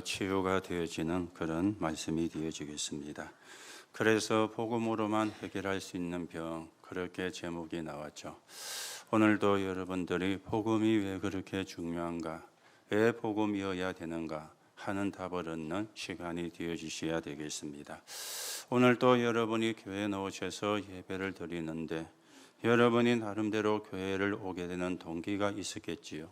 치유가 되어지는 그런 말씀이 되어지겠습니다. 그래서 복음으로만 해결할 수 있는 병, 그렇게 제목이 나왔죠. 오늘도 여러분들이 복음이 왜 그렇게 중요한가, 왜 복음이어야 되는가 하는 답을 얻는 시간이 되어지셔야 되겠습니다. 오늘도 여러분이 교회에 나오셔서 예배를 드리는데 여러분이 나름대로 교회를 오게 되는 동기가 있었겠지요.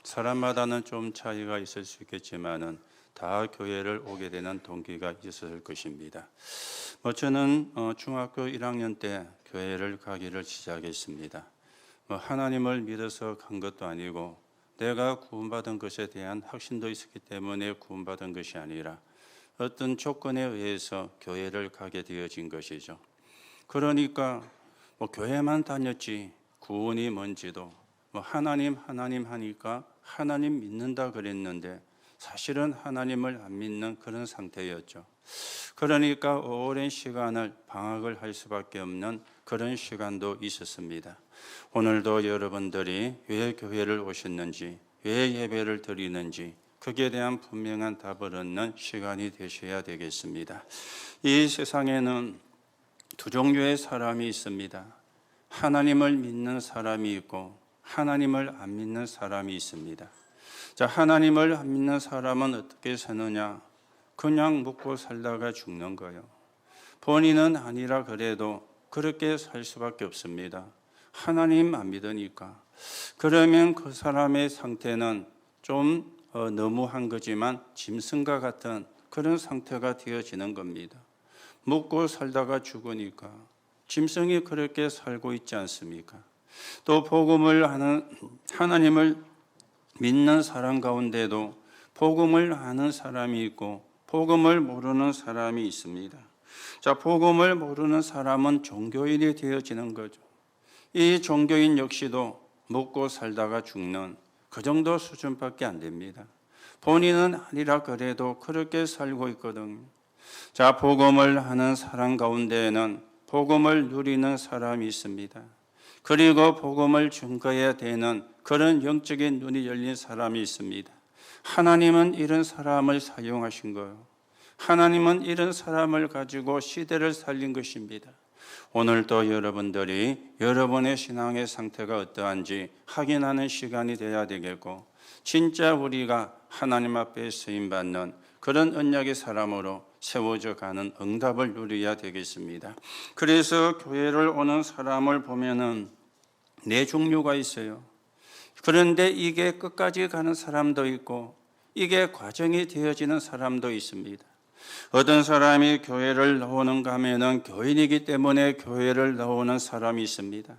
사람마다는 좀 차이가 있을 수 있겠지만은 다 교회를 오게 되는 동기가 있었을 것입니다. 저는 중학교 1학년 때 교회를 가기를 시작했습니다. 하나님을 믿어서 간 것도 아니고 내가 구원받은 것에 대한 확신도 있었기 때문에 구원받은 것이 아니라 어떤 조건에 의해서 교회를 가게 되어진 것이죠. 그러니까 교회만 다녔지 구원이 뭔지도 하나님 하니까 하나님 믿는다 그랬는데 사실은 하나님을 안 믿는 그런 상태였죠. 그러니까 오랜 시간을 방학을 할 수밖에 없는 그런 시간도 있었습니다. 오늘도 여러분들이 왜 교회를 오셨는지, 왜 예배를 드리는지 거기에 대한 분명한 답을 얻는 시간이 되셔야 되겠습니다. 이 세상에는 두 종류의 사람이 있습니다. 하나님을 믿는 사람이 있고 하나님을 안 믿는 사람이 있습니다. 자, 하나님을 안 믿는 사람은 어떻게 사느냐? 그냥 먹고 살다가 죽는 거예요. 본인은 아니라 그래도 그렇게 살 수밖에 없습니다. 하나님 안 믿으니까. 그러면 그 사람의 상태는 좀 너무한 거지만 짐승과 같은 그런 상태가 되어지는 겁니다. 먹고 살다가 죽으니까 짐승이 그렇게 살고 있지 않습니까? 또 복음을 하는 하나님을 믿는 사람 가운데도 복음을 아는 사람이 있고 복음을 모르는 사람이 있습니다. 자, 복음을 모르는 사람은 종교인이 되어지는 거죠. 이 종교인 역시도 먹고 살다가 죽는 그 정도 수준밖에 안 됩니다. 본인은 아니라 그래도 그렇게 살고 있거든요. 자, 복음을 하는 사람 가운데에는 복음을 누리는 사람이 있습니다. 그리고 복음을 증거해야 되는 그런 영적인 눈이 열린 사람이 있습니다. 하나님은 이런 사람을 사용하신 거예요. 하나님은 이런 사람을 가지고 시대를 살린 것입니다. 오늘도 여러분들이 여러분의 신앙의 상태가 어떠한지 확인하는 시간이 되어야 되겠고, 진짜 우리가 하나님 앞에 쓰임받는 그런 언약의 사람으로 세워져 가는 응답을 누려야 되겠습니다. 그래서 교회를 오는 사람을 보면은 네 종류가 있어요. 그런데 이게 끝까지 가는 사람도 있고 이게 과정이 되어지는 사람도 있습니다. 어떤 사람이 교회를 나오는가 하면은 교인이기 때문에 교회를 나오는 사람이 있습니다.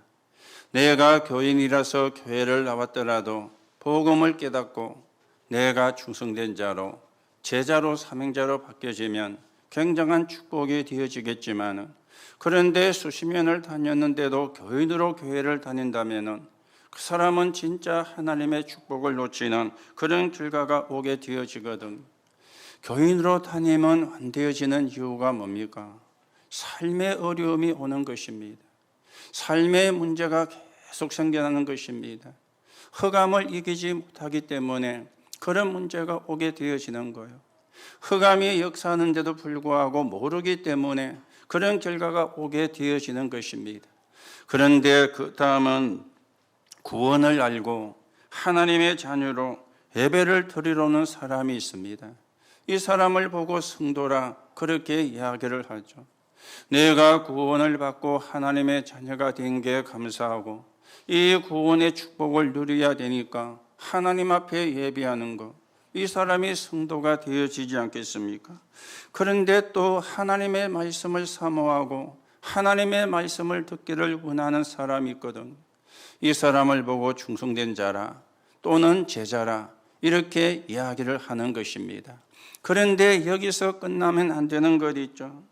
내가 교인이라서 교회를 나왔더라도 복음을 깨닫고 내가 충성된 자로 제자로 사명자로 바뀌어지면 굉장한 축복이 되어지겠지만, 그런데 수십 년을 다녔는데도 교인으로 교회를 다닌다면 그 사람은 진짜 하나님의 축복을 놓치는 그런 결과가 오게 되어지거든. 교인으로 다니면 안 되어지는 이유가 뭡니까? 삶의 어려움이 오는 것입니다. 삶의 문제가 계속 생겨나는 것입니다. 흑암을 이기지 못하기 때문에 그런 문제가 오게 되어지는 거예요. 흑암이 역사하는데도 불구하고 모르기 때문에 그런 결과가 오게 되어지는 것입니다. 그런데 그 다음은 구원을 알고 하나님의 자녀로 예배를 드리러 오는 사람이 있습니다. 이 사람을 보고 성도라 그렇게 이야기를 하죠. 내가 구원을 받고 하나님의 자녀가 된 게 감사하고 이 구원의 축복을 누려야 되니까 하나님 앞에 예배하는 것, 이 사람이 성도가 되어지지 않겠습니까? 그런데 또 하나님의 말씀을 사모하고 하나님의 말씀을 듣기를 원하는 사람이 있거든. 이 사람을 보고 충성된 자라 또는 제자라 이렇게 이야기를 하는 것입니다. 그런데 여기서 끝나면 안 되는 것 있죠.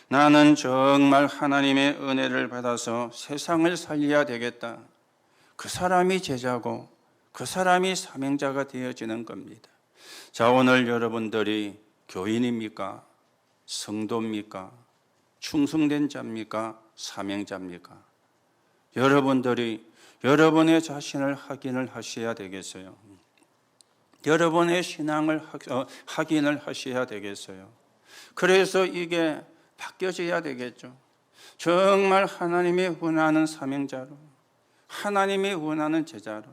나는 정말 하나님의 은혜를 받아서 세상을 살려야 되겠다. 그 사람이 제자고 그 사람이 사명자가 되어지는 겁니다. 자, 오늘 여러분들이 교인입니까? 성도입니까? 충성된 자입니까? 사명자입니까? 여러분들이 여러분의 자신을 확인을 하셔야 되겠어요. 여러분의 신앙을 확인을 하셔야 되겠어요. 그래서 이게 바뀌어져야 되겠죠. 정말 하나님이 원하는 사명자로, 하나님이 원하는 제자로,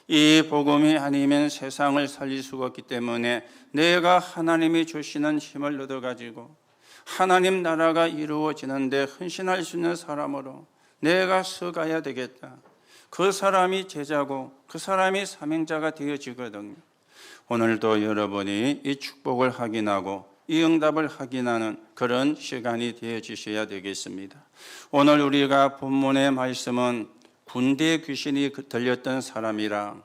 이 복음이 아니면 세상을 살릴 수가 없기 때문에 내가 하나님이 주시는 힘을 얻어가지고 하나님 나라가 이루어지는데 헌신할 수 있는 사람으로 내가 서가야 되겠다. 그 사람이 제자고 그 사람이 사명자가 되어지거든요. 오늘도 여러분이 이 축복을 확인하고 이 응답을 확인하는 그런 시간이 되어지셔야 되겠습니다. 오늘 우리가 본문의 말씀은 군대 귀신이 들렸던 사람이라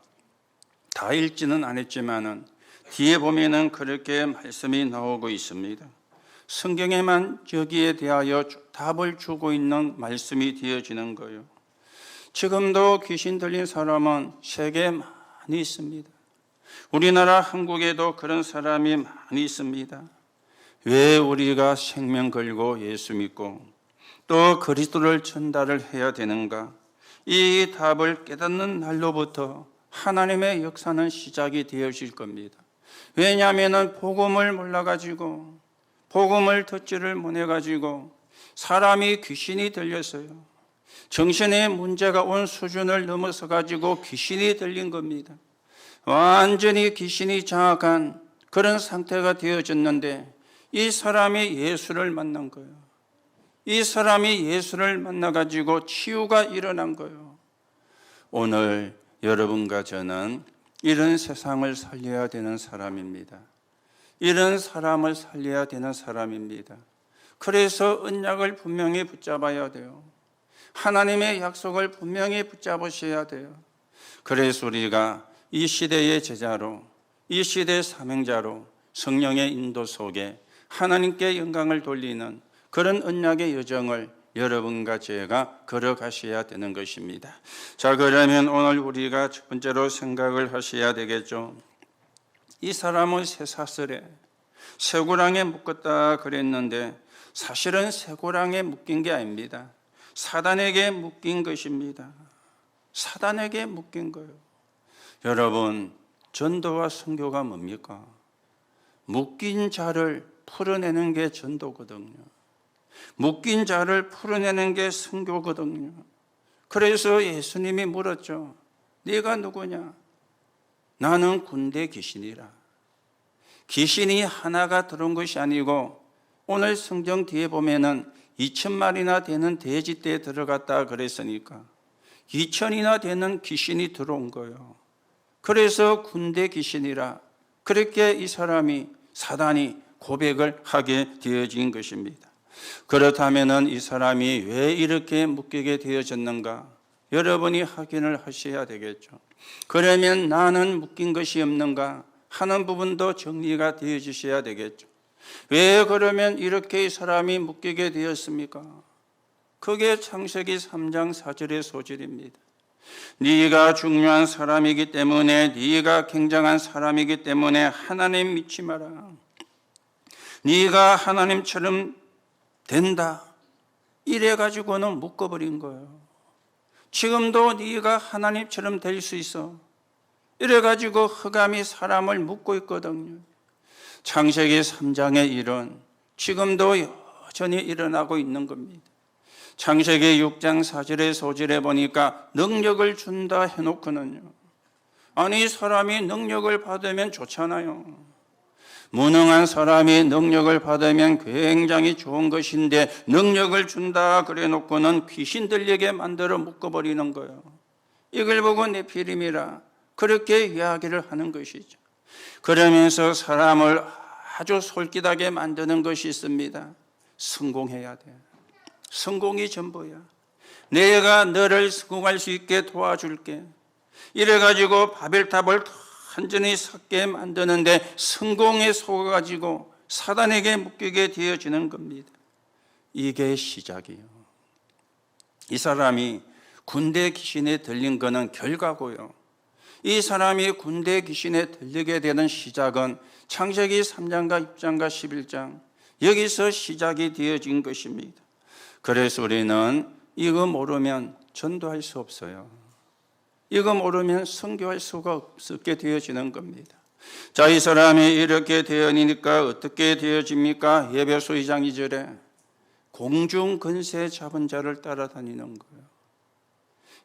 다 읽지는 않았지만은 뒤에 보면은 그렇게 말씀이 나오고 있습니다. 성경에만 여기에 대하여 답을 주고 있는 말씀이 되어지는 거예요. 지금도 귀신 들린 사람은 세계에 많이 있습니다. 우리나라 한국에도 그런 사람이 많이 있습니다. 왜 우리가 생명 걸고 예수 믿고 또 그리스도를 전달을 해야 되는가? 이 답을 깨닫는 날로부터 하나님의 역사는 시작이 되어질 겁니다. 왜냐하면 복음을 몰라가지고 복음을 듣지를 못해가지고 사람이 귀신이 들렸어요. 정신의 문제가 온 수준을 넘어서가지고 귀신이 들린 겁니다. 완전히 귀신이 장악한 그런 상태가 되어졌는데 이 사람이 예수를 만난 거예요. 이 사람이 예수를 만나가지고 치유가 일어난 거예요. 오늘 여러분과 저는 이런 세상을 살려야 되는 사람입니다. 이런 사람을 살려야 되는 사람입니다. 그래서 언약을 분명히 붙잡아야 돼요. 하나님의 약속을 분명히 붙잡으셔야 돼요. 그래서 우리가 이 시대의 제자로, 이 시대의 사명자로 성령의 인도 속에 하나님께 영광을 돌리는 그런 언약의 여정을 여러분과 제가 걸어가셔야 되는 것입니다. 자, 그러면 오늘 우리가 첫 번째로 생각을 하셔야 되겠죠. 이 사람은 쇠사슬에 쇠고랑에 묶었다 그랬는데 사실은 쇠고랑에 묶인 게 아닙니다. 사단에게 묶인 것입니다. 사단에게 묶인 거예요. 여러분, 전도와 선교가 뭡니까? 묶인 자를 풀어내는 게 전도거든요. 묶인 자를 풀어내는 게 선교거든요. 그래서 예수님이 물었죠. 네가 누구냐? 나는 군대 귀신이라. 귀신이 하나가 들어온 것이 아니고 오늘 성경 뒤에 보면은 2,000마리나 되는 돼지떼에 들어갔다 그랬으니까 2,000이나 되는 귀신이 들어온 거예요. 그래서 군대 귀신이라 그렇게 이 사람이 사단이 고백을 하게 되어진 것입니다. 그렇다면 이 사람이 왜 이렇게 묶이게 되어졌는가? 여러분이 확인을 하셔야 되겠죠. 그러면 나는 묶인 것이 없는가 하는 부분도 정리가 되어지셔야 되겠죠. 왜 그러면 이렇게 이 사람이 묶이게 되었습니까? 그게 창세기 3장 4절의 소절입니다. 네가 중요한 사람이기 때문에, 네가 굉장한 사람이기 때문에 하나님 믿지 마라. 네가 하나님처럼 된다. 이래가지고는 묶어버린 거예요. 지금도 네가 하나님처럼 될 수 있어. 이래가지고 흑암이 사람을 묶고 있거든요. 창세기 3장의 일은 지금도 여전히 일어나고 있는 겁니다. 창세기 6장 4절의 소절에 보니까 능력을 준다 해놓고는요. 아니, 사람이 능력을 받으면 좋잖아요. 무능한 사람이 능력을 받으면 굉장히 좋은 것인데 능력을 준다 그래 놓고는 귀신 들리게 만들어 묶어버리는 거예요. 이걸 보고 네피림이라 그렇게 이야기를 하는 것이죠. 그러면서 사람을 아주 솔깃하게 만드는 것이 있습니다. 성공해야 돼. 성공이 전부야. 내가 너를 성공할 수 있게 도와줄게. 이래가지고 바벨탑을 완전히 섰게 만드는데 성공에 속아가지고 사단에게 묶이게 되어지는 겁니다. 이게 시작이에요. 이 사람이 군대 귀신에 들린 것은 결과고요. 이 사람이 군대 귀신에 들리게 되는 시작은 창세기 3장과 6장과 11장 여기서 시작이 되어진 것입니다. 그래서 우리는 이거 모르면 전도할 수 없어요. 이거 모르면 선교할 수가 없게 되어지는 겁니다. 자, 이 사람이 이렇게 되어니까 어떻게 되어집니까? 에베소 2장 2절에 공중 근세 잡은 자를 따라다니는 거예요.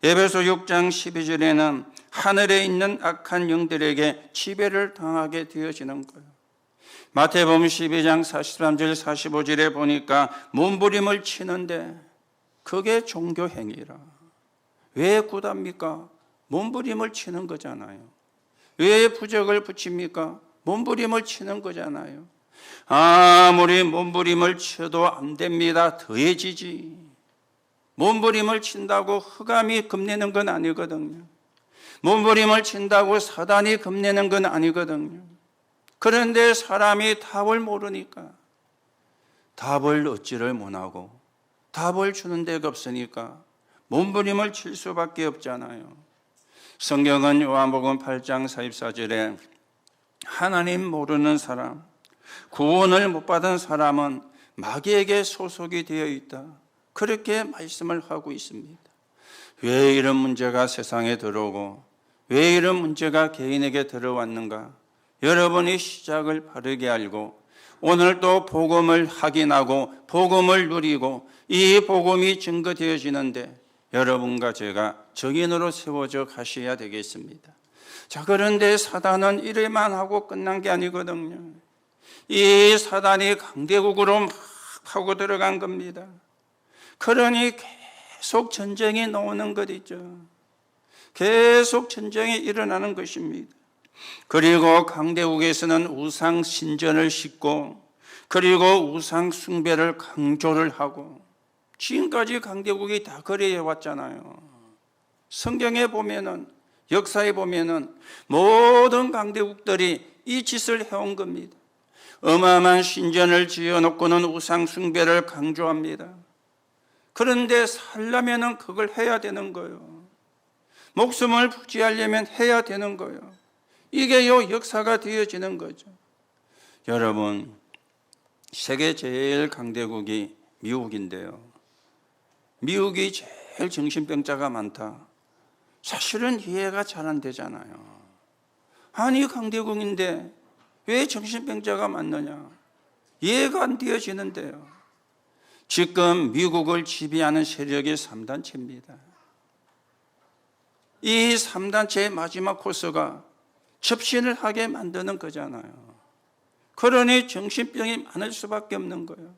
에베소 6장 12절에는 하늘에 있는 악한 영들에게 지배를 당하게 되어지는 거예요. 마태복음 12장 43절 45절에 보니까 몸부림을 치는데 그게 종교 행위라. 왜 굿합니까? 몸부림을 치는 거잖아요. 왜 부적을 붙입니까? 몸부림을 치는 거잖아요. 아무리 몸부림을 쳐도 안 됩니다. 더해지지. 몸부림을 친다고 흑암이 겁내는 건 아니거든요. 몸부림을 친다고 사단이 겁내는 건 아니거든요. 그런데 사람이 답을 모르니까 답을 얻지를 못하고 답을 주는 데가 없으니까 몸부림을 칠 수밖에 없잖아요. 성경은 요한복음 8장 44절에 하나님 모르는 사람, 구원을 못 받은 사람은 마귀에게 소속이 되어 있다. 그렇게 말씀을 하고 있습니다. 왜 이런 문제가 세상에 들어오고 왜 이런 문제가 개인에게 들어왔는가? 여러분이 시작을 바르게 알고 오늘도 복음을 확인하고 복음을 누리고 이 복음이 증거되어지는데 여러분과 제가 증인으로 세워져 가셔야 되겠습니다. 자, 그런데 사단은 이래만 하고 끝난 게 아니거든요. 이 사단이 강대국으로 막 하고 들어간 겁니다. 그러니 계속 전쟁이 나오는 것 있죠. 계속 전쟁이 일어나는 것입니다. 그리고 강대국에서는 우상 신전을 싣고 그리고 우상 숭배를 강조를 하고 지금까지 강대국이 다 그래 왔잖아요. 성경에 보면은 역사에 보면은 모든 강대국들이 이 짓을 해온 겁니다. 어마어마한 신전을 지어놓고는 우상 숭배를 강조합니다. 그런데 살려면은 그걸 해야 되는 거예요. 목숨을 부지하려면 해야 되는 거예요. 이게 역사가 되어지는 거죠. 여러분, 세계 제일 강대국이 미국인데요. 미국이 제일 정신병자가 많다. 사실은 이해가 잘 안 되잖아요. 아니 강대국인데 왜 정신병자가 많느냐? 이해가 안 되어지는데요. 지금 미국을 지배하는 세력이 3단체입니다. 이 3단체의 마지막 코스가 접신을 하게 만드는 거잖아요. 그러니 정신병이 많을 수밖에 없는 거예요.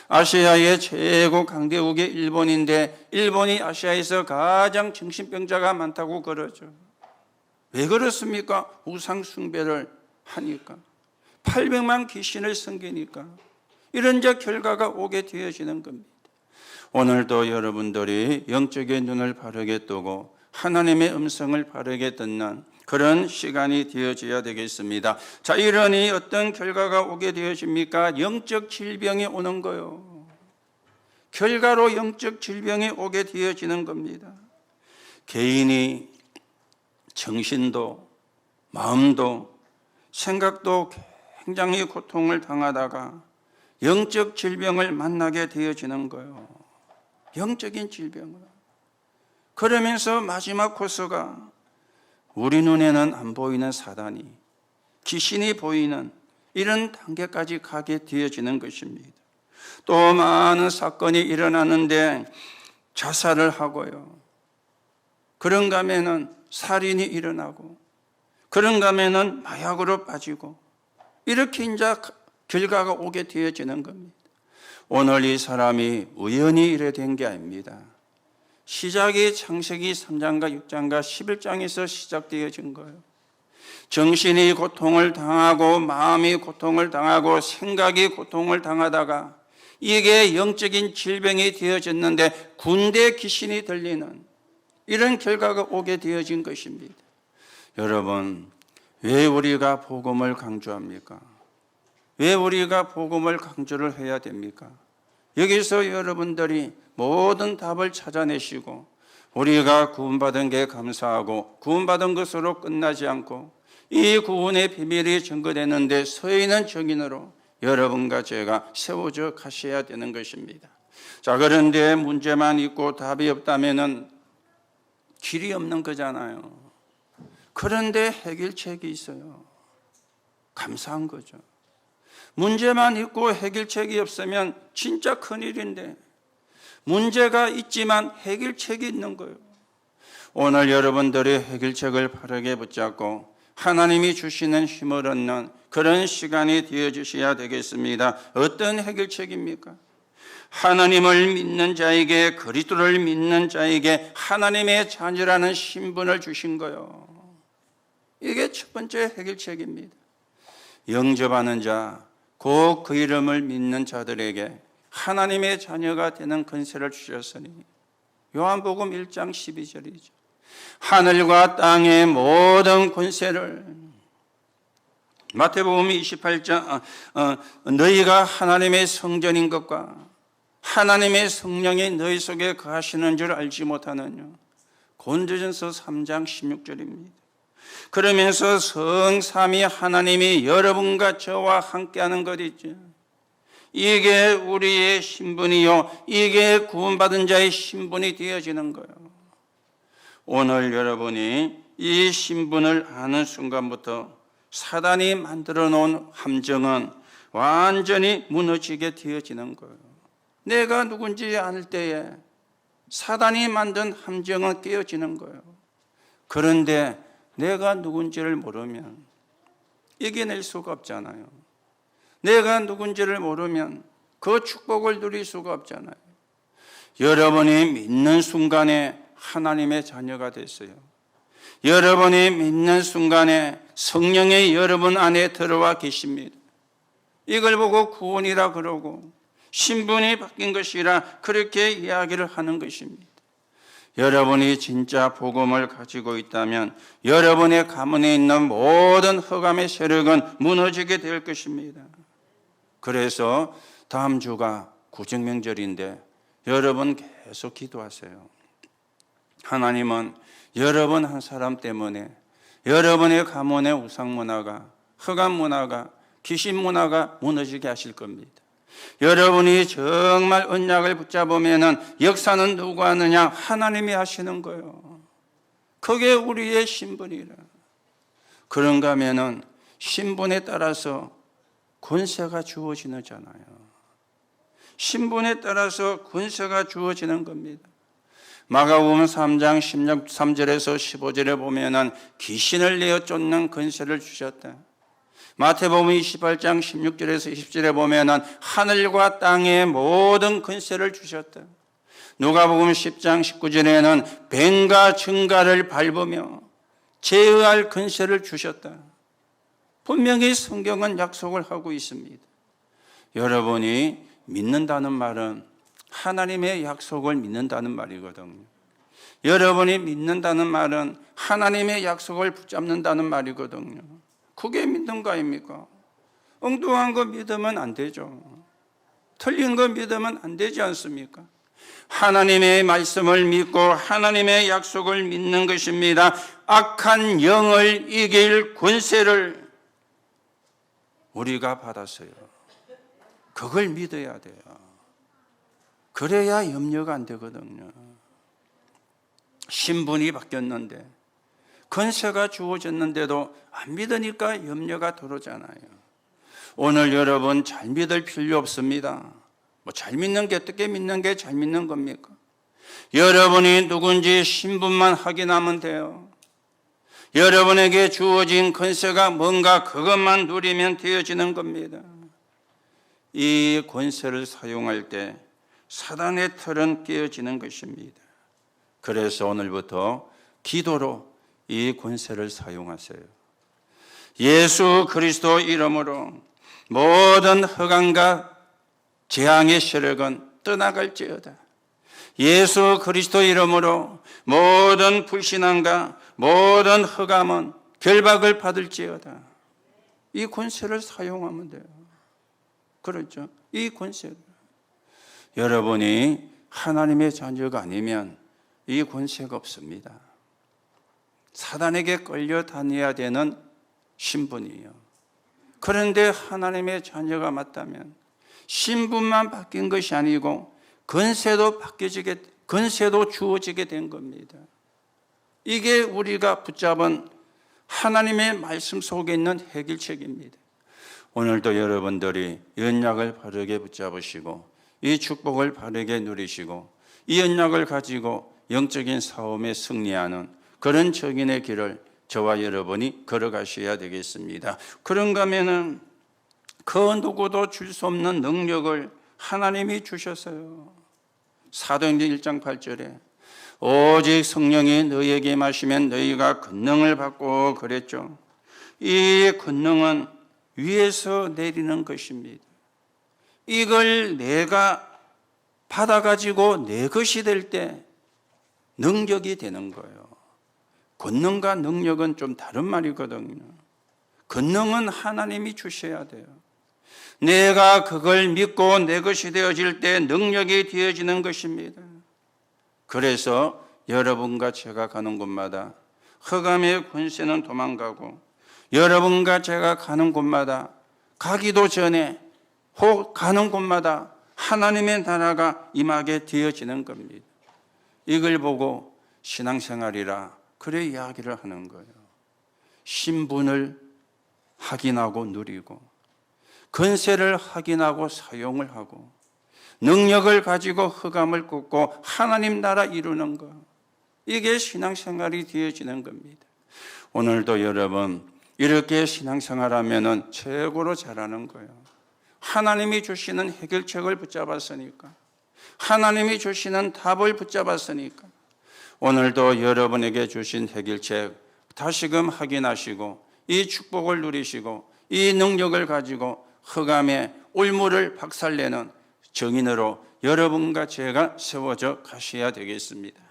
아시아의 최고 강대국이 일본인데 일본이 아시아에서 가장 정신병자가 많다고 그러죠. 왜 그렇습니까? 우상 숭배를 하니까 800만 귀신을 섬기니까 이런 결과가 오게 되어지는 겁니다. 오늘도 여러분들이 영적인 눈을 바르게 뜨고 하나님의 음성을 바르게 듣는 그런 시간이 되어져야 되겠습니다. 자, 이러니 어떤 결과가 오게 되어집니까? 영적 질병이 오는 거예요. 결과로 영적 질병이 오게 되어지는 겁니다. 개인이 정신도 마음도 생각도 굉장히 고통을 당하다가 영적 질병을 만나게 되어지는 거예요. 영적인 질병을. 그러면서 마지막 코스가 우리 눈에는 안 보이는 사단이 귀신이 보이는 이런 단계까지 가게 되어지는 것입니다. 또 많은 사건이 일어나는데 자살을 하고요. 그런가 하면은 살인이 일어나고 그런가 하면은 마약으로 빠지고 이렇게 이제 결과가 오게 되어지는 겁니다. 오늘 이 사람이 우연히 이래 된 게 아닙니다. 시작이 창세기 3장과 6장과 11장에서 시작되어진 거예요. 정신이 고통을 당하고 마음이 고통을 당하고 생각이 고통을 당하다가 이게 영적인 질병이 되어졌는데 군대 귀신이 들리는 이런 결과가 오게 되어진 것입니다. 여러분, 왜 우리가 복음을 강조합니까? 왜 우리가 복음을 강조를 해야 됩니까? 여기서 여러분들이 모든 답을 찾아내시고 우리가 구원받은 게 감사하고 구원받은 것으로 끝나지 않고 이 구원의 비밀이 증거되는데 서 있는 증인으로 여러분과 제가 세워져 가셔야 되는 것입니다. 자, 그런데 문제만 있고 답이 없다면은 길이 없는 거잖아요. 그런데 해결책이 있어요. 감사한 거죠. 문제만 있고 해결책이 없으면 진짜 큰일인데 문제가 있지만 해결책이 있는 거예요. 오늘 여러분들이 해결책을 바르게 붙잡고 하나님이 주시는 힘을 얻는 그런 시간이 되어주셔야 되겠습니다. 어떤 해결책입니까? 하나님을 믿는 자에게, 그리스도를 믿는 자에게 하나님의 자녀라는 신분을 주신 거예요. 이게 첫 번째 해결책입니다. 영접하는 자, 곧 그 이름을 믿는 자들에게 하나님의 자녀가 되는 권세를 주셨으니, 요한복음 1장 12절이죠. 하늘과 땅의 모든 권세를, 마태복음 28장 너희가 하나님의 성전인 것과 하나님의 성령이 너희 속에 거하시는 줄 알지 못하느냐. 고린도전서 3장 16절입니다. 그러면서 성삼위 하나님이 여러분과 저와 함께하는 것 있죠. 이게 우리의 신분이요, 이게 구원받은 자의 신분이 되어지는 거예요. 오늘 여러분이 이 신분을 아는 순간부터 사단이 만들어 놓은 함정은 완전히 무너지게 되어지는 거예요. 내가 누군지 아는 때에 사단이 만든 함정은 깨어지는 거예요. 그런데 내가 누군지를 모르면 이겨낼 수가 없잖아요. 내가 누군지를 모르면 그 축복을 누릴 수가 없잖아요. 여러분이 믿는 순간에 하나님의 자녀가 됐어요. 여러분이 믿는 순간에 성령이 여러분 안에 들어와 계십니다. 이걸 보고 구원이라 그러고 신분이 바뀐 것이라 그렇게 이야기를 하는 것입니다. 여러분이 진짜 복음을 가지고 있다면 여러분의 가문에 있는 모든 흑암의 세력은 무너지게 될 것입니다. 그래서 다음 주가 구정명절인데 여러분 계속 기도하세요. 하나님은 여러분 한 사람 때문에 여러분의 가문의 우상 문화가, 흑암 문화가, 귀신 문화가 무너지게 하실 겁니다. 여러분이 정말 언약을 붙잡으면 역사는 누가 하느냐? 하나님이 하시는 거예요. 그게 우리의 신분이라. 그런가 하면은 신분에 따라서 권세가 주어지잖아요. 신분에 따라서 권세가 주어지는 겁니다. 마가복음 3장 13절에서 15절에 보면은 귀신을 내어 쫓는 권세를 주셨다. 마태복음 28장 16절에서 20절에 보면은 하늘과 땅의 모든 권세를 주셨다. 누가복음 10장 19절에는 뱀과 증가를 밟으며 제어할 권세를 주셨다. 분명히 성경은 약속을 하고 있습니다. 여러분이 믿는다는 말은 하나님의 약속을 믿는다는 말이거든요. 여러분이 믿는다는 말은 하나님의 약속을 붙잡는다는 말이거든요. 그게 믿는 거 아닙니까? 엉뚱한 거 믿으면 안 되죠. 틀린 거 믿으면 안 되지 않습니까? 하나님의 말씀을 믿고 하나님의 약속을 믿는 것입니다. 악한 영을 이길 권세를 우리가 받았어요. 그걸 믿어야 돼요. 그래야 염려가 안 되거든요. 신분이 바뀌었는데 권세가 주어졌는데도 안 믿으니까 염려가 들어오잖아요. 오늘 여러분 잘 믿을 필요 없습니다. 잘 믿는 게 어떻게 믿는 게 잘 믿는 겁니까? 여러분이 누군지 신분만 확인하면 돼요. 여러분에게 주어진 권세가 뭔가 그것만 누리면 되어지는 겁니다. 이 권세를 사용할 때 사단의 틀은 깨어지는 것입니다. 그래서 오늘부터 기도로 이 권세를 사용하세요. 예수 그리스도 이름으로 모든 흑암과 재앙의 세력은 떠나갈지어다. 예수 그리스도 이름으로 모든 불신앙과 모든 흑암은 결박을 받을지어다. 이 권세를 사용하면 돼요. 그렇죠? 이 권세를. 여러분이 하나님의 자녀가 아니면 이 권세가 없습니다. 사단에게 끌려 다녀야 되는 신분이에요. 그런데 하나님의 자녀가 맞다면 신분만 바뀐 것이 아니고 권세도 주어지게 된 겁니다. 이게 우리가 붙잡은 하나님의 말씀 속에 있는 해결책입니다. 오늘도 여러분들이 언약을 바르게 붙잡으시고 이 축복을 바르게 누리시고 이 언약을 가지고 영적인 싸움에 승리하는 그런 적인의 길을 저와 여러분이 걸어가셔야 되겠습니다. 그런가 하면은 그 누구도 줄 수 없는 능력을 하나님이 주셨어요. 사도행전 1장 8절에 오직 성령이 너희에게 임하시면 너희가 권능을 받고 그랬죠. 이 권능은 위에서 내리는 것입니다. 이걸 내가 받아가지고 내 것이 될 때 능력이 되는 거예요. 권능과 능력은 좀 다른 말이거든요. 권능은 하나님이 주셔야 돼요. 내가 그걸 믿고 내 것이 되어질 때 능력이 되어지는 것입니다. 그래서 여러분과 제가 가는 곳마다 흑암의 권세는 도망가고 여러분과 제가 가는 곳마다 가기도 전에 혹 가는 곳마다 하나님의 나라가 임하게 되어지는 겁니다. 이걸 보고 신앙생활이라 그래 이야기를 하는 거예요. 신분을 확인하고 누리고 권세를 확인하고 사용을 하고 능력을 가지고 흑암을 꺾고 하나님 나라 이루는 것, 이게 신앙생활이 되어지는 겁니다. 오늘도 여러분 이렇게 신앙생활하면 최고로 잘하는 거예요. 하나님이 주시는 해결책을 붙잡았으니까, 하나님이 주시는 답을 붙잡았으니까 오늘도 여러분에게 주신 해결책 다시금 확인하시고 이 축복을 누리시고 이 능력을 가지고 흑암의 올무를 박살내는 정인으로 여러분과 제가 세워져 가셔야 되겠습니다.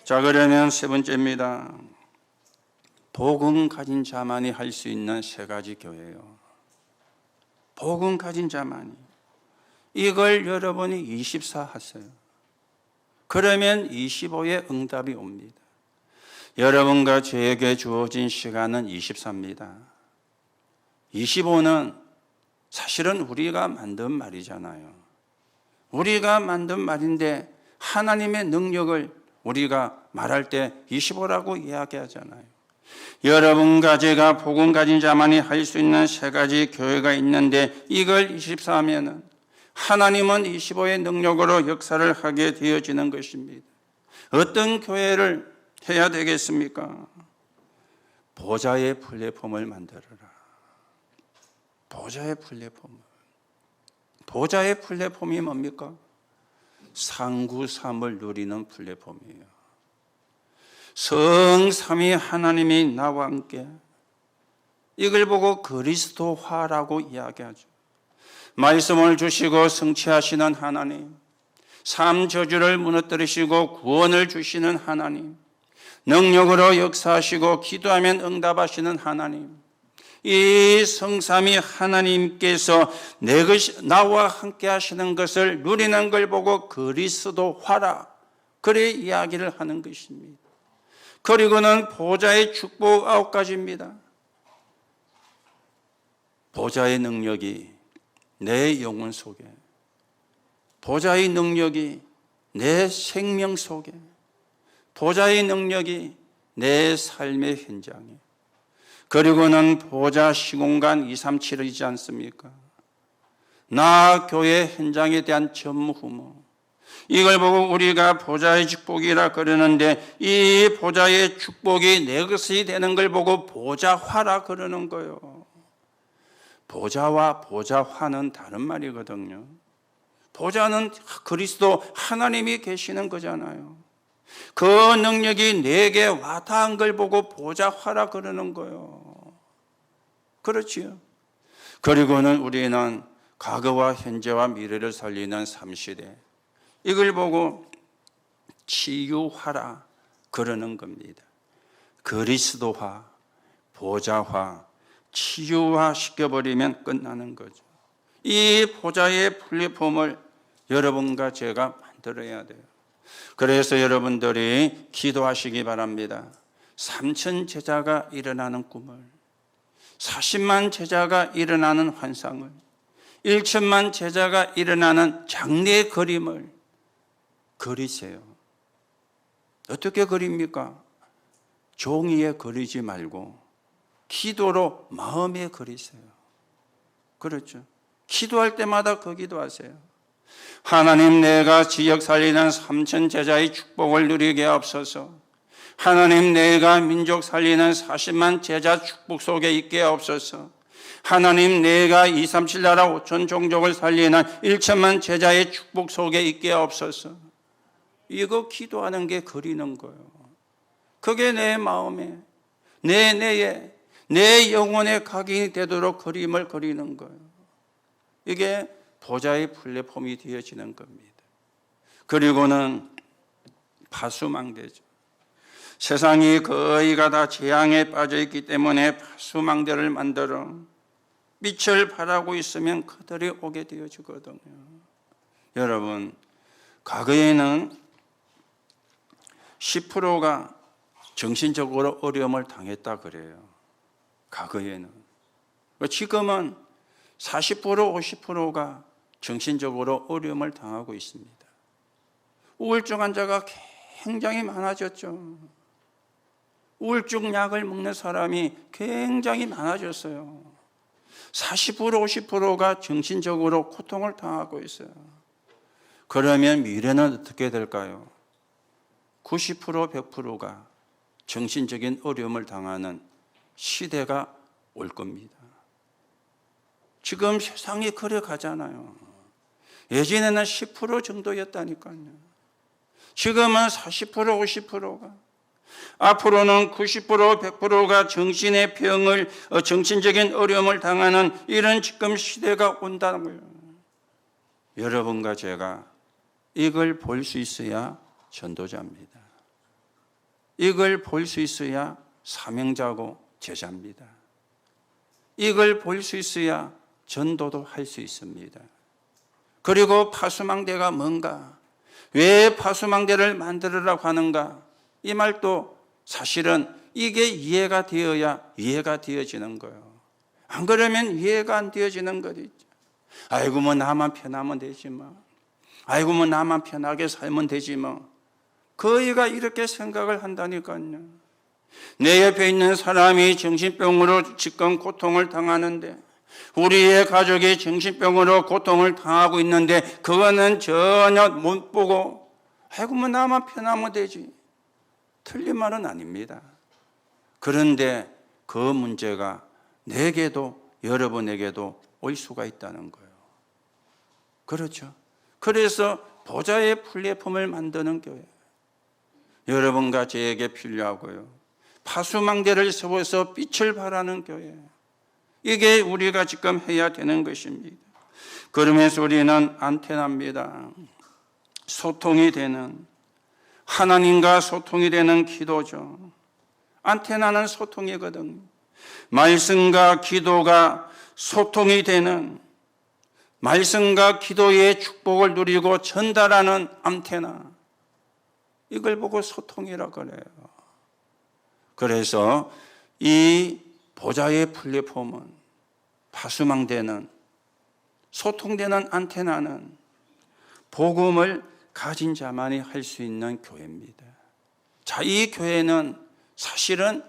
자, 그러면 세 번째입니다. 복음 가진 자만이 할 수 있는 세 가지 교회예요. 복음 가진 자만이. 이걸 여러분이 24 하세요. 그러면 25의 응답이 옵니다. 여러분과 저에게 주어진 시간은 24입니다. 25는 사실은 우리가 만든 말이잖아요. 우리가 만든 말인데 하나님의 능력을 우리가 말할 때 25라고 이야기하잖아요. 여러분과 제가 복음 가진 자만이 할 수 있는 세 가지 교회가 있는데 이걸 24 하면은 하나님은 25의 능력으로 역사를 하게 되어지는 것입니다. 어떤 교회를 해야 되겠습니까? 보좌의 플랫폼을 만들어라. 보좌의 플랫폼. 보좌의 플랫폼이 뭡니까? 상구삼을 누리는 플랫폼이에요. 성삼위 하나님이 나와 함께, 이걸 보고 그리스도화라고 이야기하죠. 말씀을 주시고 성취하시는 하나님, 삶 저주를 무너뜨리시고 구원을 주시는 하나님, 능력으로 역사하시고 기도하면 응답하시는 하나님, 이 성삼위 하나님께서 나와 함께 하시는 것을 누리는 걸 보고 그리스도화라, 그래 이야기를 하는 것입니다. 그리고는 보좌의 축복 9가지입니다. 보좌의 능력이 내 영혼 속에, 보좌의 능력이 내 생명 속에, 보좌의 능력이 내 삶의 현장에, 그리고는 보좌 시공간 237이지 않습니까? 나 교회 현장에 대한 전무후무, 이걸 보고 우리가 보좌의 축복이라 그러는데 이 보좌의 축복이 내 것이 되는 걸 보고 보좌화라 그러는 거예요. 보좌와 보좌화는 다른 말이거든요. 보좌는 그리스도 하나님이 계시는 거잖아요. 그 능력이 내게 와닿은 걸 보고 보좌화라 그러는 거예요. 그렇지요. 그리고는 우리는 과거와 현재와 미래를 살리는 3시대, 이걸 보고 치유화라 그러는 겁니다. 그리스도화, 보좌화, 치유화 시켜버리면 끝나는 거죠. 이 보좌의 플랫폼을 여러분과 제가 만들어야 돼요. 그래서 여러분들이 기도하시기 바랍니다. 3천 제자가 일어나는 꿈을, 40만 제자가 일어나는 환상을, 1천만 제자가 일어나는 장래 그림을 그리세요. 어떻게 그립니까? 종이에 그리지 말고 기도로 마음에 그리세요. 그렇죠. 기도할 때마다 그 기도하세요. 하나님, 내가 지역 살리는 3천 제자의 축복을 누리게 하옵소서. 하나님, 내가 민족 살리는 40만 제자 축복 속에 있게 하옵소서. 하나님, 내가 237 나라 5천 종족을 살리는 1천만 제자의 축복 속에 있게 하옵소서. 이거 기도하는 게 그리는 거예요. 그게 내 마음에, 내 뇌에, 내 영혼의 각인이 되도록 그림을 그리는 거예요. 이게 보좌의 플랫폼이 되어지는 겁니다. 그리고는 파수망대죠. 세상이 거의가 다 재앙에 빠져 있기 때문에 파수망대를 만들어 빛을 발하고 있으면 그들이 오게 되어지거든요. 여러분, 과거에는 10%가 정신적으로 어려움을 당했다 그래요. 과거에는. 지금은 40%, 50%가 정신적으로 어려움을 당하고 있습니다. 우울증 환자가 굉장히 많아졌죠. 우울증 약을 먹는 사람이 굉장히 많아졌어요. 40%, 50%가 정신적으로 고통을 당하고 있어요. 그러면 미래는 어떻게 될까요? 90%, 100%가 정신적인 어려움을 당하는 시대가 올 겁니다. 지금 세상이 그래 가잖아요. 예전에는 10% 정도였다니까요. 지금은 40%, 50%가, 앞으로는 90%, 100%가 정신의 병을, 정신적인 어려움을 당하는 이런 지금 시대가 온다는 거예요. 여러분과 제가 이걸 볼 수 있어야 전도자입니다. 이걸 볼 수 있어야 사명자고 제자입니다. 이걸 볼 수 있어야 전도도 할 수 있습니다. 그리고 파수망대가 뭔가, 왜 파수망대를 만들으라고 하는가, 이 말도 사실은 이게 이해가 되어야 이해가 되어지는 거예요. 안 그러면 이해가 안 되어지는 거죠. 아이고 뭐 나만 편하면 되지 뭐. 아이고 뭐 나만 편하게 살면 되지 뭐. 거의가 이렇게 생각을 한다니까요. 내 옆에 있는 사람이 정신병으로 지금 고통을 당하는데, 우리의 가족이 정신병으로 고통을 당하고 있는데 그거는 전혀 못 보고 아이고 뭐 나만 편하면 되지. 틀린 말은 아닙니다. 그런데 그 문제가 내게도 여러분에게도 올 수가 있다는 거예요. 그렇죠. 그래서 보좌의 플랫폼을 만드는 교회, 여러분과 저에게 필요하고요. 파수망대를 세워서 빛을 발하는 교회, 이게 우리가 지금 해야 되는 것입니다. 그러면서 우리는 안테나입니다. 소통이 되는, 하나님과 소통이 되는 기도죠. 안테나는 소통이거든요. 말씀과 기도가 소통이 되는, 말씀과 기도의 축복을 누리고 전달하는 안테나, 이걸 보고 소통이라고 그래요. 그래서 이 보좌의 플랫폼은, 파수망대는, 소통되는 안테나는 복음을 가진 자만이 할 수 있는 교회입니다. 자, 이 교회는 사실은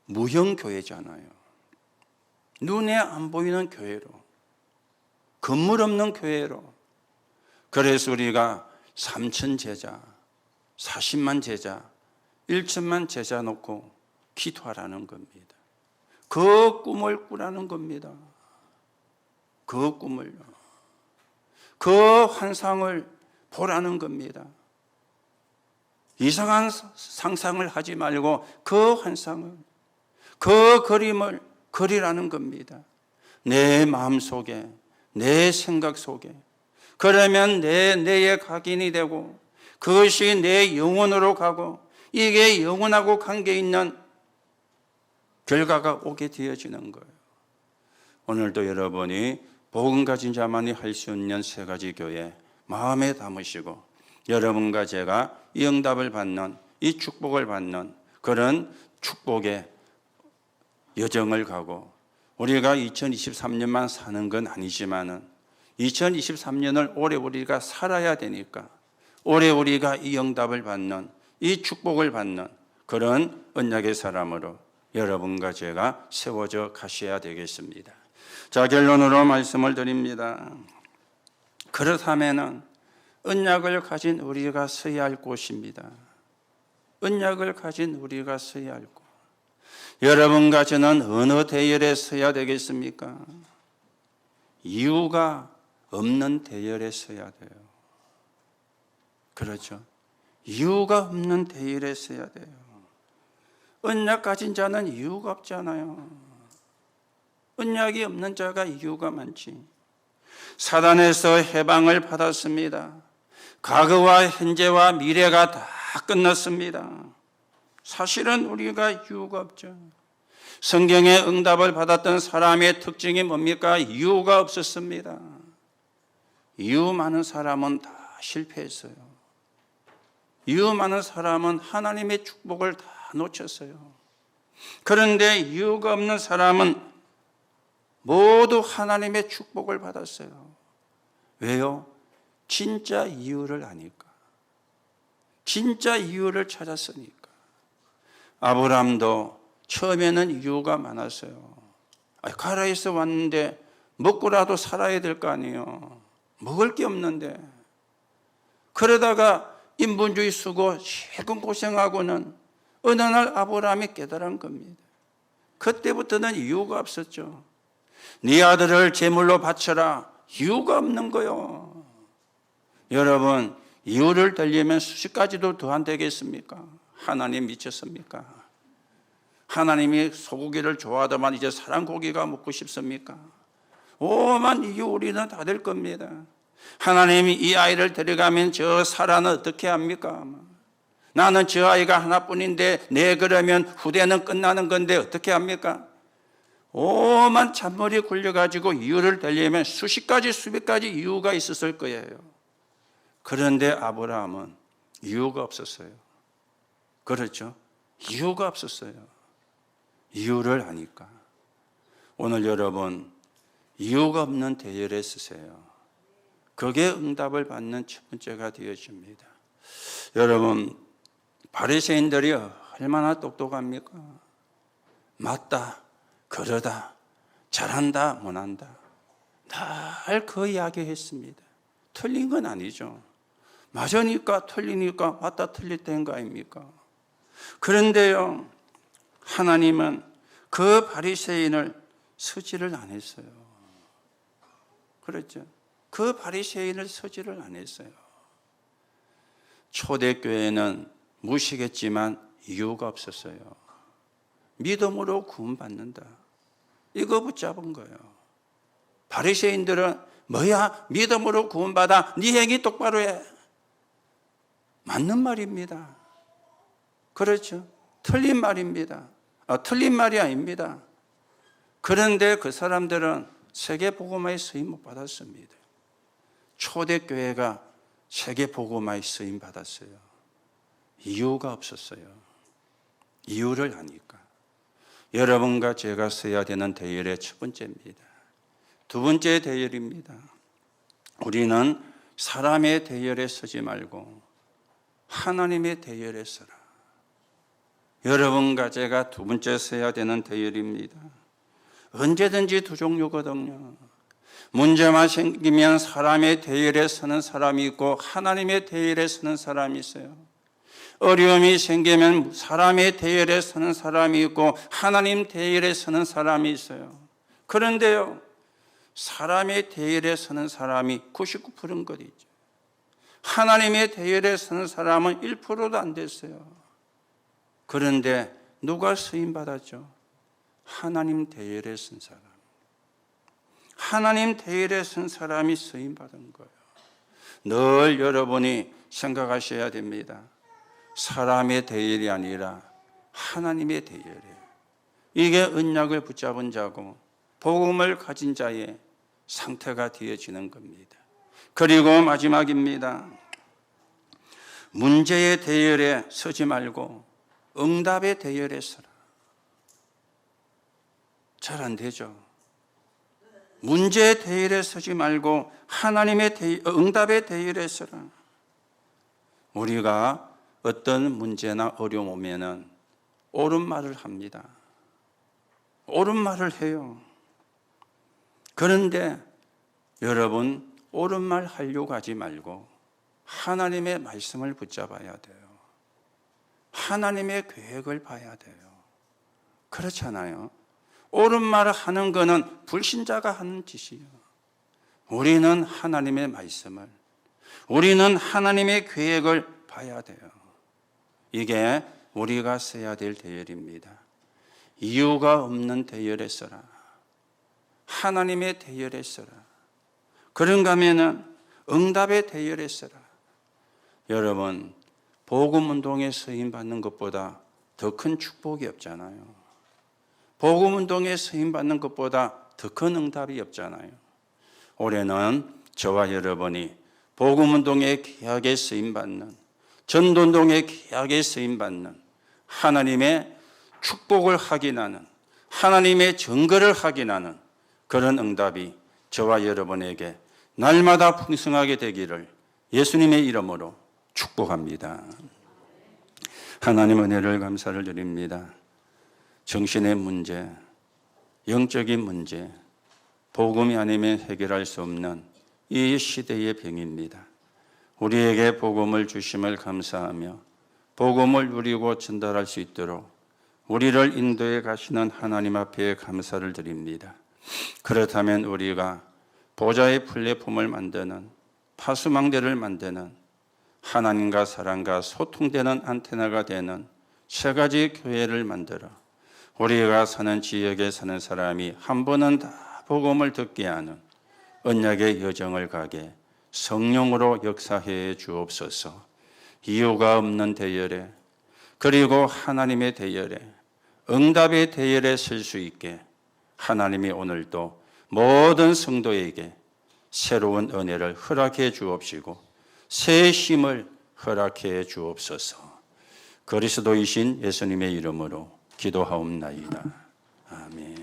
무형교회잖아요. 눈에 안 보이는 교회로, 건물 없는 교회로. 그래서 우리가 3천 제자, 40만 제자, 1천만 제자 놓고 기도하라는 겁니다. 그 꿈을 꾸라는 겁니다. 그 꿈을요. 그 환상을 보라는 겁니다. 이상한 상상을 하지 말고 그 환상을, 그 그림을 그리라는 겁니다. 내 마음 속에, 내 생각 속에. 그러면 내 뇌에 각인이 되고 그것이 내 영혼으로 가고 이게 영혼하고 관계 있는 결과가 오게 되어지는 거예요. 오늘도 여러분이 복음 가진 자만이 할 수 있는 세 가지 교회 마음에 담으시고, 여러분과 제가 이 응답을 받는, 이 축복을 받는 그런 축복의 여정을 가고, 우리가 2023년만 사는 건 아니지만은 2023년을 올해 우리가 살아야 되니까 올해 우리가 이 응답을 받는, 이 축복을 받는 그런 언약의 사람으로 여러분과 제가 세워져 가셔야 되겠습니다. 자, 결론으로 말씀을 드립니다. 그렇다면은 언약을 가진 우리가 서야 할 곳입니다. 언약을 가진 우리가 서야 할 곳. 여러분과 저는 어느 대열에 서야 되겠습니까? 이유가 없는 대열에 서야 돼요. 그렇죠? 이유가 없는 대열에 서야 돼요. 언약 가진 자는 이유가 없잖아요. 언약이 없는 자가 이유가 많지. 사단에서 해방을 받았습니다. 과거와 현재와 미래가 다 끝났습니다. 사실은 우리가 이유가 없죠. 성경의 응답을 받았던 사람의 특징이 뭡니까? 이유가 없었습니다. 이유 많은 사람은 다 실패했어요. 이유 많은 사람은 하나님의 축복을 다 놓쳤어요. 그런데 이유가 없는 사람은 모두 하나님의 축복을 받았어요. 왜요? 진짜 이유를 아니까. 진짜 이유를 찾았으니까. 아브라함도 처음에는 이유가 많았어요. 가라에서 왔는데 먹고라도 살아야 될 거 아니에요. 먹을 게 없는데. 그러다가 인본주의 쓰고 실컷 고생하고는 어느 날 아브라함이 깨달은 겁니다. 그때부터는 이유가 없었죠. 네 아들을 제물로 바쳐라. 이유가 없는 거요. 여러분, 이유를 들려면 수십 가지도 더 안 되겠습니까? 하나님 미쳤습니까? 하나님이 소고기를 좋아하더만 이제 사람고기가 먹고 싶습니까? 오만 이유 우리는 다 될 겁니다. 하나님이 이 아이를 데려가면 저 사라는 어떻게 합니까? 나는 저 아이가 하나뿐인데 내 그러면 후대는 끝나는 건데 어떻게 합니까? 오만 잔머리 굴려가지고 이유를 들려면 수십 가지 수백 가지 이유가 있었을 거예요. 그런데 아브라함은 이유가 없었어요. 그렇죠? 이유가 없었어요. 이유를 아니까. 오늘 여러분 이유가 없는 대열에 서세요. 그게 응답을 받는 첫 번째가 되어집니다. 여러분, 바리새인들이 얼마나 똑똑합니까? 맞다, 그러다, 잘한다, 못한다. 늘 그 이야기 했습니다. 틀린 건 아니죠. 맞으니까 틀리니까 맞다 틀릴 때인 거 아닙니까? 그런데요, 하나님은 그 바리새인을 서지를 안 했어요. 그렇죠? 그 바리새인을 서지를 안 했어요. 초대교회는 무시했지만 이유가 없었어요. 믿음으로 구원받는다. 이거 붙잡은 거예요. 바리새인들은 뭐야? 믿음으로 구원받아. 네 행위 똑바로 해. 맞는 말입니다. 그렇죠? 틀린 말입니다. 틀린 말이 아닙니다. 그런데 그 사람들은 세계복음화의 쓰임 못 받았습니다. 초대교회가 세계복음화의 쓰임 받았어요. 이유가 없었어요. 이유를 아니까. 여러분과 제가 서야 되는 대열의 첫 번째입니다. 두 번째 대열입니다. 우리는 사람의 대열에 서지 말고 하나님의 대열에 서라. 여러분과 제가 두 번째 서야 되는 대열입니다. 언제든지 두 종류거든요. 문제만 생기면 사람의 대열에 서는 사람이 있고 하나님의 대열에 서는 사람이 있어요. 어려움이 생기면 사람의 대열에 서는 사람이 있고 하나님 대열에 서는 사람이 있어요. 그런데요, 사람의 대열에 서는 사람이 99%인 것이죠. 하나님의 대열에 서는 사람은 1%도 안 됐어요. 그런데 누가 쓰임받았죠? 하나님 대열에 선 사람. 하나님 대열에 선 사람이 쓰임받은 거예요. 늘 여러분이 생각하셔야 됩니다. 사람의 대열이 아니라 하나님의 대열이에요. 이게 언약을 붙잡은 자고 복음을 가진 자의 상태가 되어지는 겁니다. 그리고 마지막입니다. 문제의 대열에 서지 말고 응답의 대열에 서라. 잘 안 되죠. 문제의 대열에 서지 말고 하나님의 응답의 대열에 서라. 우리가 어떤 문제나 어려움 오면은 옳은 말을 합니다. 옳은 말을 해요. 그런데 여러분, 옳은 말 하려고 하지 말고 하나님의 말씀을 붙잡아야 돼요. 하나님의 계획을 봐야 돼요. 그렇잖아요. 옳은 말을 하는 것은 불신자가 하는 짓이에요. 우리는 하나님의 말씀을, 우리는 하나님의 계획을 봐야 돼요. 이게 우리가 써야 될 대열입니다. 이유가 없는 대열에 써라. 하나님의 대열에 써라. 그런가 하면은 응답의 대열에 써라. 여러분, 복음운동에 쓰임받는 것보다 더 큰 축복이 없잖아요. 복음운동에 쓰임받는 것보다 더 큰 응답이 없잖아요. 올해는 저와 여러분이 복음운동에 귀하게 쓰임받는, 전도운동에 귀하게 쓰임받는, 하나님의 축복을 확인하는, 하나님의 증거를 확인하는 그런 응답이 저와 여러분에게 날마다 풍성하게 되기를 예수님의 이름으로 축복합니다. 하나님 은혜를 감사를 드립니다. 정신의 문제, 영적인 문제, 복음이 아니면 해결할 수 없는 이 시대의 병입니다. 우리에게 복음을 주심을 감사하며 복음을 누리고 전달할 수 있도록 우리를 인도해 가시는 하나님 앞에 감사를 드립니다. 그렇다면 우리가 보좌의 플랫폼을 만드는, 파수망대를 만드는, 하나님과 사람과 소통되는 안테나가 되는 세 가지 교회를 만들어 우리가 사는 지역에 사는 사람이 한 번은 다 복음을 듣게 하는 언약의 여정을 가게 성령으로 역사해 주옵소서. 이유가 없는 대열에, 그리고 하나님의 대열에, 응답의 대열에 설 수 있게 하나님이 오늘도 모든 성도에게 새로운 은혜를 허락해 주옵시고 새 힘을 허락해 주옵소서. 그리스도이신 예수님의 이름으로 기도하옵나이다. 아멘.